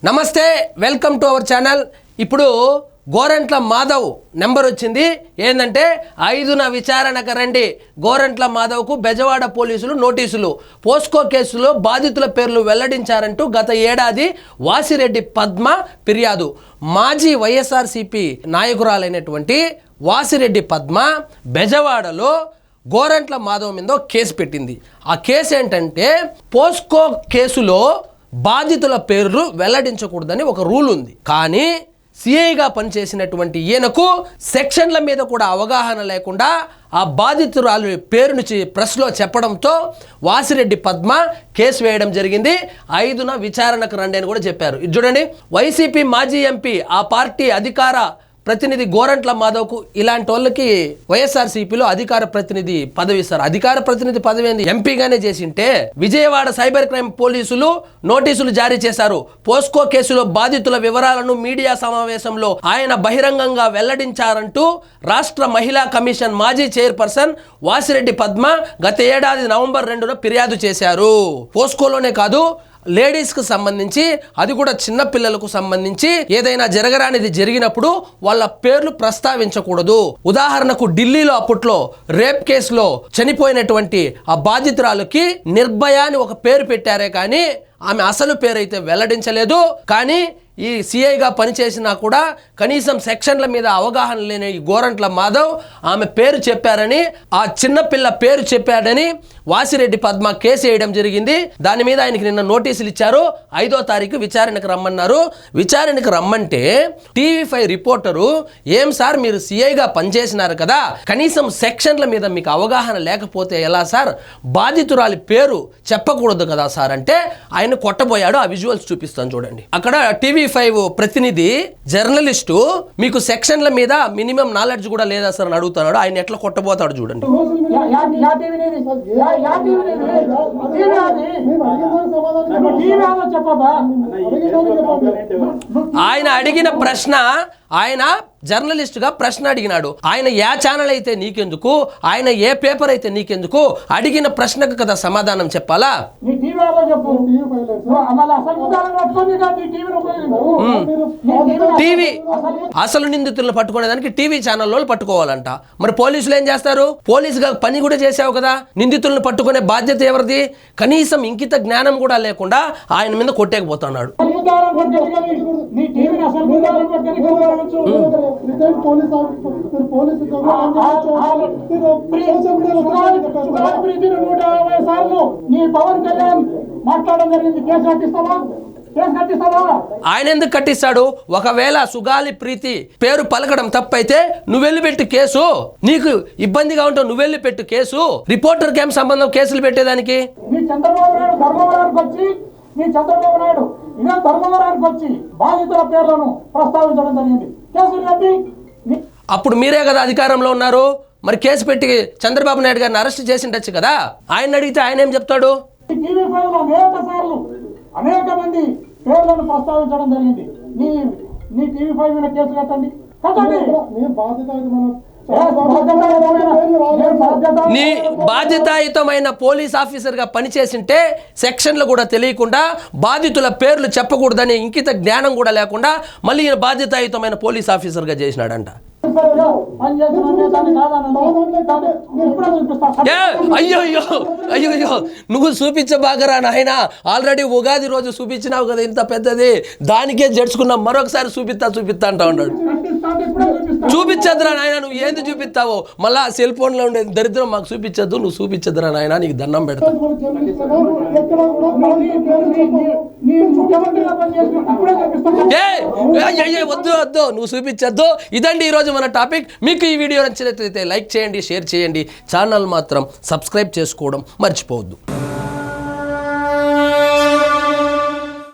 నమస్తే, welcome to our channel. ఇప్పుడు Gorantla Madhav number వచ్చింది. ఏంటంటే 5న విచారణకు రండి. గోరంట్ల మాధవ్కు బెజవాడ పోలీసులు నోటీసులు. పోస్కో కేసులో బాధితుల పేర్లు వెల్లడించారంటూ గత ఏడాది వాసిరెడ్డి పద్మ ఫిర్యాదు. మాజీ వైఎస్ఆర్సీపీ నాయకురాలైనటువంటి వాసిరెడ్డి పద్మ బెజవాడలో గోరంట్ల మాధవ్ మీద కేసు పెట్టింది. ఆ కేసు ఏంటంటే పోస్కో కేసులో బాధితుల పేర్లు వెల్లడించకూడదని ఒక రూల్ ఉంది. కానీ సిఐగా పనిచేసినటువంటి ఈయనకు సెక్షన్ల మీద కూడా అవగాహన లేకుండా ఆ బాధితురాలు పేరును ప్రెస్లో చెప్పడంతో వాసిరెడ్డి పద్మ కేసు వేయడం జరిగింది. 5న విచారణకు రండి అని కూడా చెప్పారు. ఇది చూడండి, వైసీపీ మాజీ ఎంపీ, ఆ పార్టీ అధికార ప్రతినిధి గోరంట్ల మాధవ్కు ఇలాంటి వాళ్ళకి వైఎస్ఆర్సీపీలో అధికార ప్రతినిధి పదవి ఇస్తారు. అధికార ప్రతినిధి పదవి ఏంది? ఎంపీగానే చేసింటే విజయవాడ సైబర్ క్రైమ్ పోలీసులు నోటీసులు జారీ చేశారు. పోస్కో కేసులో బాధితుల వివరాలను మీడియా సమావేశంలో ఆయన బహిరంగంగా వెల్లడించారంటూ రాష్ట్ర మహిళా కమిషన్ మాజీ చైర్పర్సన్ వాసిరెడ్డి పద్మ గత ఏడాది నవంబర్ 2న ఫిర్యాదు చేశారు. పోస్కోలోనే కాదు, లేడీస్కు సంబంధించి, అది కూడా చిన్న పిల్లలకు సంబంధించి ఏదైనా జరగరానిది జరిగినప్పుడు వాళ్ళ పేర్లు ప్రస్తావించకూడదు. ఉదాహరణకు ఢిల్లీలో అప్పట్లో రేప్ కేసులో చనిపోయినటువంటి ఆ బాధితురాలకి నిర్భయ అని ఒక పేరు పెట్టారే కానీ ఆమె అసలు పేరైతే వెల్లడించలేదు. కానీ ఈ సిఐగా పనిచేసినా కూడా కనీసం సెక్షన్ల మీద అవగాహన లేని ఈ గోరంట్ల మాధవ్ ఆమె పేరు చెప్పారని, ఆ చిన్నపిల్ల పేరు చెప్పాడని వాసిరెడ్డి పద్మ కేసు వేయడం జరిగింది. దాని మీద ఆయనకి నిన్న నోటీసులు ఇచ్చారు. 5వ తారీఖు విచారణకు రమ్మన్నారు. విచారణకు రమ్మంటే టీవీ5 రిపోర్టరు, ఏం సార్ మీరు సిఐగా పనిచేసినారు కదా, కనీసం సెక్షన్ల మీద మీకు అవగాహన లేకపోతే ఎలా సార్, బాధితురాలి పేరు చెప్పకూడదు కదా సార్ అంటే ఆయన కొట్టబోయాడు. ఆ విజువల్స్ చూపిస్తాను చూడండి. అక్కడ టీవీ5 ప్రతినిధి జర్నలిస్టు, మీకు సెక్షన్ల మీద మినిమం నాలెడ్జ్ కూడా లేదా సార్ అని అడుగుతున్నాడు. ఆయన ఎట్లా కొట్టబోతాడు చూడండి. ఆయన అడిగిన ప్రశ్న, ఆయన జర్నలిస్ట్గా ప్రశ్న అడిగినాడు. ఆయన ఏ ఛానల్ అయితే నీకెందుకు, ఆయన ఏ పేపర్ అయితే నీకెందుకు, అడిగిన ప్రశ్నకు కదా సమాధానం చెప్పాలా. టీవీ అసలు నిందితులను పట్టుకునేదానికి టీవీ ఛానల్లో పట్టుకోవాలంట. మరి పోలీసులు ఏం చేస్తారు? పోలీసుగా పని కూడా చేసావు కదా, నిందితులను పట్టుకునే బాధ్యత ఎవరిది? కనీసం ఇంకిత జ్ఞానం కూడా లేకుండా ఆయన మీద కొట్టేకపోతున్నాడు. ఆయన ఎందుకు కట్టిస్తాడు? ఒకవేళ సుగాలి ప్రీతి పేరు పలకడం తప్పైతే నువ్వెళ్ళి పెట్టు కేసు. నీకు ఇబ్బందిగా ఉంటే నువ్వెళ్ళి పెట్టు కేసు. రిపోర్టర్కి ఏం సంబంధం కేసులు పెట్టేదానికి? బాధితుల పేర్లను ప్రస్తావించడం జరిగింది. అప్పుడు మీరే కదా అధికారంలో ఉన్నారు. మరి కేసు పెట్టి చంద్రబాబు నాయుడు గారిని అరెస్ట్ చేసిండొచ్చు కదా. ఆయన అడిగితే ఆయన ఏం చెప్తాడు? అనేక మంది పేర్లను ప్రస్తావించడం జరిగింది. నీ టీవీ5 మీద కేసు కట్టండి. నీ బాధ్యతాయుతమైన పోలీస్ ఆఫీసర్గా పనిచేసింటే సెక్షన్లు కూడా తెలియకుండా, బాధితుల పేర్లు చెప్పకూడదని ఇంకిత జ్ఞానం కూడా లేకుండా మళ్ళీ ఈయన బాధ్యతాయుతమైన పోలీస్ ఆఫీసర్గా చేసినాడంట. అయ్యో అయ్యో అయ్యో, నువ్వు చూపించబాగరా నాయన. ఆల్రెడీ ఉగాది రోజు చూపించినావు కదా ఇంత పెద్దది, దానికే జడ్చుకున్నావు. మరొకసారి చూపిస్తా అంటా ఉన్నాడు. చూపించద్దురా నాయన, నువ్వు ఏంది చూపిస్తావో మళ్ళా సెల్ ఫోన్లో ఉండే దరిద్రం మాకు చూపించద్దు. నువ్వు చూపించద్దురా నాయన, నీకు దండం పెడతా. వద్దు వద్దు, నువ్వు చూపించద్దు. ఇదండి ఈరోజు మన టాపిక్. మీకు ఈ వీడియో నచ్చినట్లయితే లైక్ చేయండి, షేర్ చేయండి. ఛానల్ మాత్రం సబ్స్క్రైబ్ చేసుకోవడం మర్చిపోవద్దు.